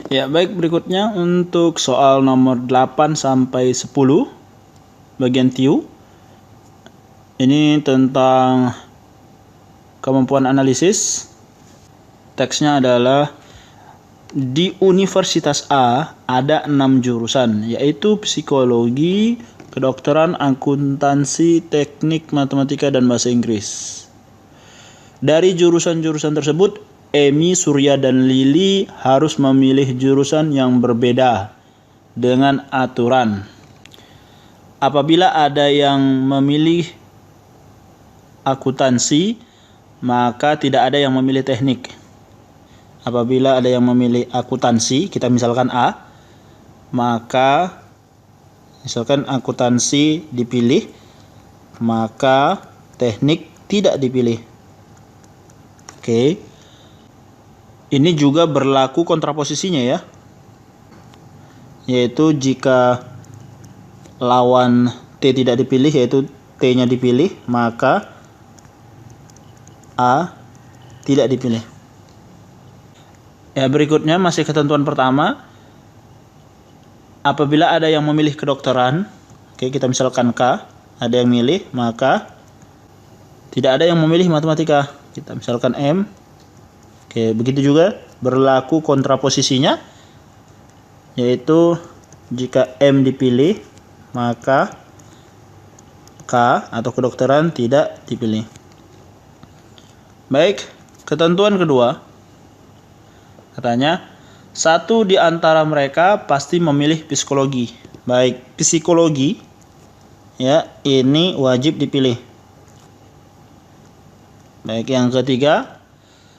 Ya, baik, berikutnya untuk soal nomor 8 sampai 10 bagian TIU. Ini tentang kemampuan analisis. Teksnya adalah di Universitas A ada 6 jurusan, yaitu psikologi, kedokteran, akuntansi, teknik, matematika, dan bahasa Inggris. Dari jurusan-jurusan tersebut, Emi, Surya, dan Lili harus memilih jurusan yang berbeda dengan aturan. Apabila ada yang memilih akuntansi, maka tidak ada yang memilih teknik. Apabila ada yang memilih akuntansi, kita misalkan A, maka misalkan akuntansi dipilih, maka teknik tidak dipilih. Oke. Ini juga berlaku kontraposisinya ya. Yaitu jika lawan T tidak dipilih, yaitu T-nya dipilih, maka A tidak dipilih. Ya, berikutnya masih ketentuan pertama. Apabila ada yang memilih kedokteran, oke, kita misalkan K, ada yang milih, maka tidak ada yang memilih matematika. Kita misalkan M. Oke, begitu juga berlaku kontraposisinya, yaitu jika M dipilih, maka K atau kedokteran tidak dipilih. Baik, ketentuan kedua. Katanya, satu di antara mereka pasti memilih psikologi. Baik, psikologi ya, ini wajib dipilih. Baik, yang ketiga,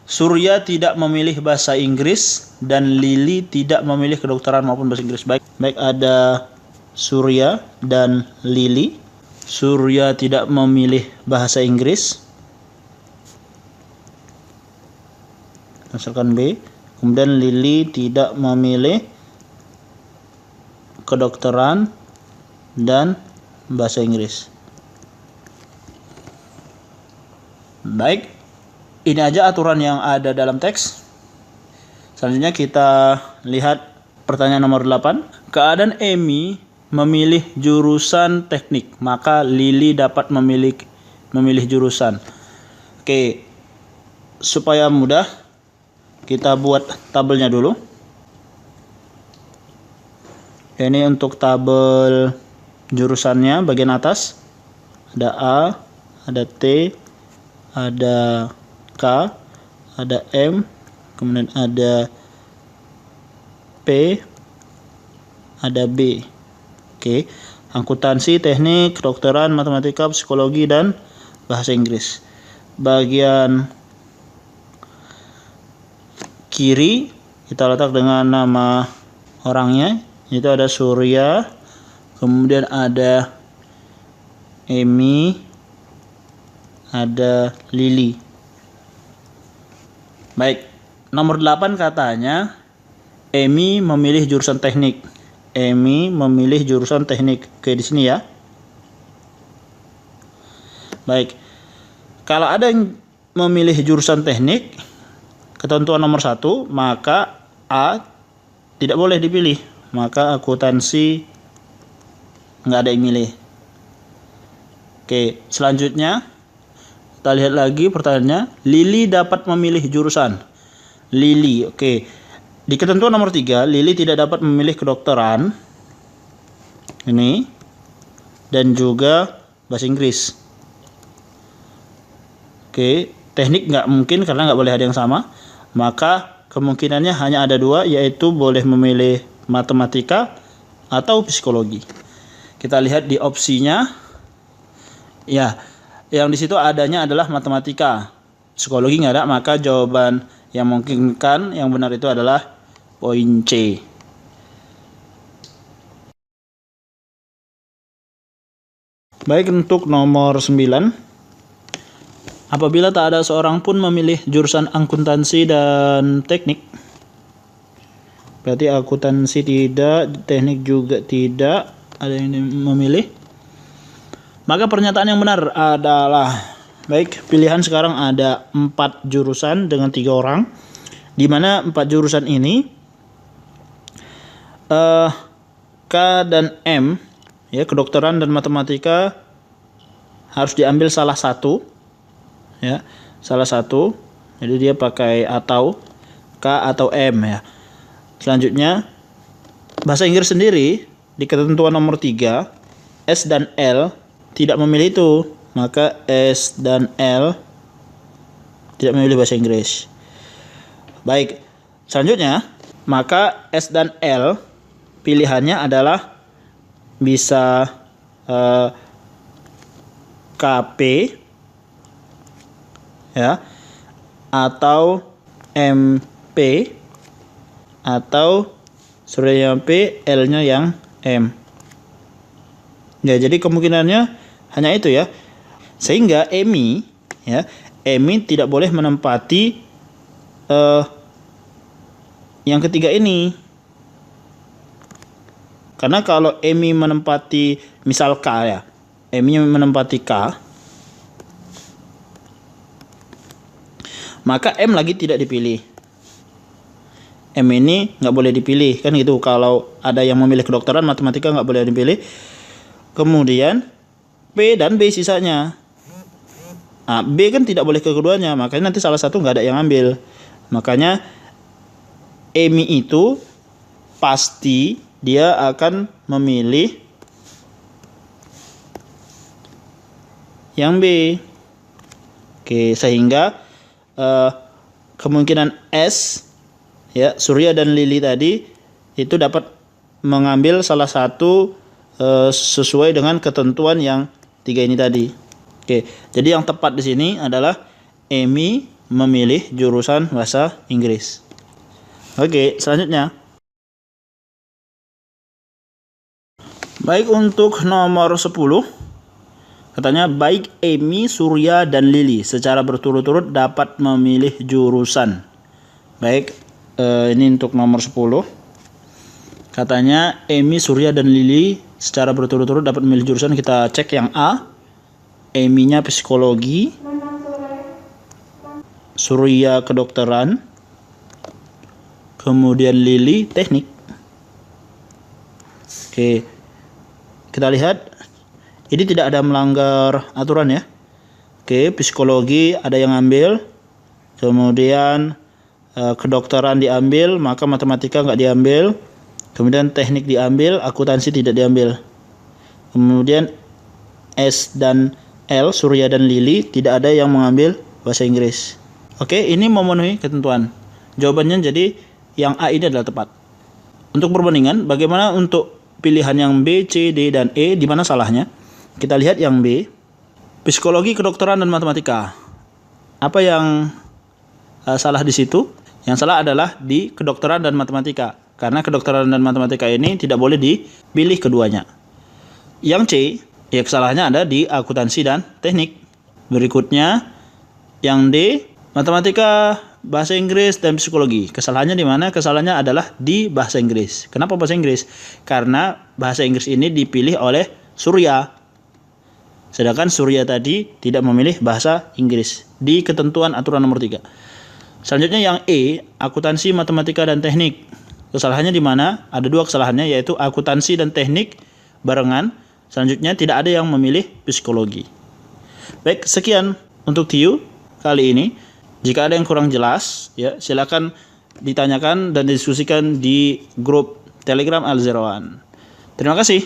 Surya tidak memilih bahasa Inggris dan Lili tidak memilih kedokteran maupun bahasa Inggris. Baik, ada Surya dan Lili. Surya tidak memilih bahasa Inggris. Misalkan B. Kemudian Lili tidak memilih kedokteran dan bahasa Inggris. Baik, ini aja aturan yang ada dalam teks. Selanjutnya kita lihat pertanyaan nomor 8. Keadaan Emi memilih jurusan teknik, maka Lili dapat memilih jurusan. Oke, supaya mudah, kita buat tabelnya dulu. Ini untuk tabel jurusannya bagian atas. Ada A, ada T, ada K, ada M, kemudian ada P, ada B. Oke, akuntansi, teknik, kedokteran, matematika, psikologi, dan bahasa Inggris. Bagian kiri kita letak dengan nama orangnya, itu ada Surya, kemudian ada Emi, ada Lili. Baik, nomor 8 katanya Emi memilih jurusan teknik. Emi memilih jurusan teknik. Oke, di sini ya. Baik, kalau ada yang memilih jurusan teknik, ketentuan nomor 1, maka A tidak boleh dipilih, maka akuntansi nggak ada yang milih. Oke, selanjutnya kita lihat lagi pertanyaannya. Lili dapat memilih jurusan. Lili, oke. Di ketentuan nomor 3, Lili tidak dapat memilih kedokteran. Ini. Dan juga bahasa Inggris. Oke, teknik nggak mungkin karena nggak boleh ada yang sama. Maka kemungkinannya hanya ada 2, yaitu boleh memilih matematika atau psikologi. Kita lihat di opsinya. Ya, yang di situ adanya adalah matematika. Psikologi nggak ada, maka jawaban yang memungkinkan yang benar itu adalah poin C. Baik, untuk nomor 9. Apabila tak ada seorang pun memilih jurusan akuntansi dan teknik, berarti akuntansi tidak, teknik juga tidak ada yang memilih, maka pernyataan yang benar adalah, baik, pilihan sekarang ada 4 jurusan dengan 3 orang, di mana 4 jurusan ini K dan M, ya, kedokteran dan matematika harus diambil salah satu, ya, salah satu. Jadi dia pakai atau K atau M, ya. Selanjutnya bahasa Inggris sendiri di ketentuan nomor 3, S dan L tidak memilih itu, maka S dan L tidak memilih bahasa Inggris. Baik, selanjutnya maka S dan L pilihannya adalah bisa KP, ya, atau MP, atau Surya P, L-nya yang M. Ya, jadi kemungkinannya hanya itu, ya. Sehingga EMI, ya, EMI tidak boleh menempati yang ketiga ini. Karena kalau EMI menempati misal K, ya, EMI menempati K, maka M lagi tidak dipilih. M ini nggak boleh dipilih, kan gitu. Kalau ada yang memilih kedokteran, matematika nggak boleh dipilih. Kemudian P dan B sisanya. Nah, B kan tidak boleh keduanya, makanya nanti salah satu nggak ada yang ambil. Makanya EMI itu pasti dia akan memilih yang B. Oke, sehingga kemungkinan S, ya, Surya dan Lili tadi itu dapat mengambil salah satu sesuai dengan ketentuan yang 3 ini tadi. Oke, jadi yang tepat di sini adalah EMI memilih jurusan bahasa Inggris. Oke, selanjutnya. Baik, untuk nomor 10 katanya baik EMI, Surya dan Lili secara berturut-turut dapat memilih jurusan. Baik, ini untuk nomor 10. Katanya EMI, Surya dan Lili secara berturut-turut dapat memilih jurusan. Kita cek yang A. EMI-nya psikologi, Surya kedokteran, kemudian Lili teknik. Oke, kita lihat ini tidak ada melanggar aturan, ya. Oke, psikologi ada yang ambil, kemudian kedokteran diambil, maka matematika nggak diambil, kemudian teknik diambil, akuntansi tidak diambil. Kemudian S dan L, Surya dan Lili, tidak ada yang mengambil bahasa Inggris. Oke, ini memenuhi ketentuan. Jawabannya jadi yang A ini adalah tepat. Untuk perbandingan, bagaimana untuk pilihan yang B, C, D, dan E, di mana salahnya? Kita lihat yang B, psikologi, kedokteran, dan matematika. Apa yang salah di situ? Yang salah adalah di kedokteran dan matematika. Karena kedokteran dan matematika ini tidak boleh dipilih keduanya. Yang C, ya, kesalahannya ada di akuntansi dan teknik. Berikutnya, yang D, matematika, bahasa Inggris, dan psikologi. Kesalahannya di mana? Kesalahannya adalah di bahasa Inggris. Kenapa bahasa Inggris? Karena bahasa Inggris ini dipilih oleh Surya. Sedangkan Surya tadi tidak memilih bahasa Inggris di ketentuan aturan nomor 3. Selanjutnya yang E, akuntansi, matematika, dan teknik. Kesalahannya di mana? Ada 2 kesalahannya, yaitu akuntansi dan teknik barengan. Selanjutnya tidak ada yang memilih psikologi. Baik, sekian untuk TIU kali ini. Jika ada yang kurang jelas, ya, silakan ditanyakan dan didiskusikan di grup Telegram Al01. Terima kasih.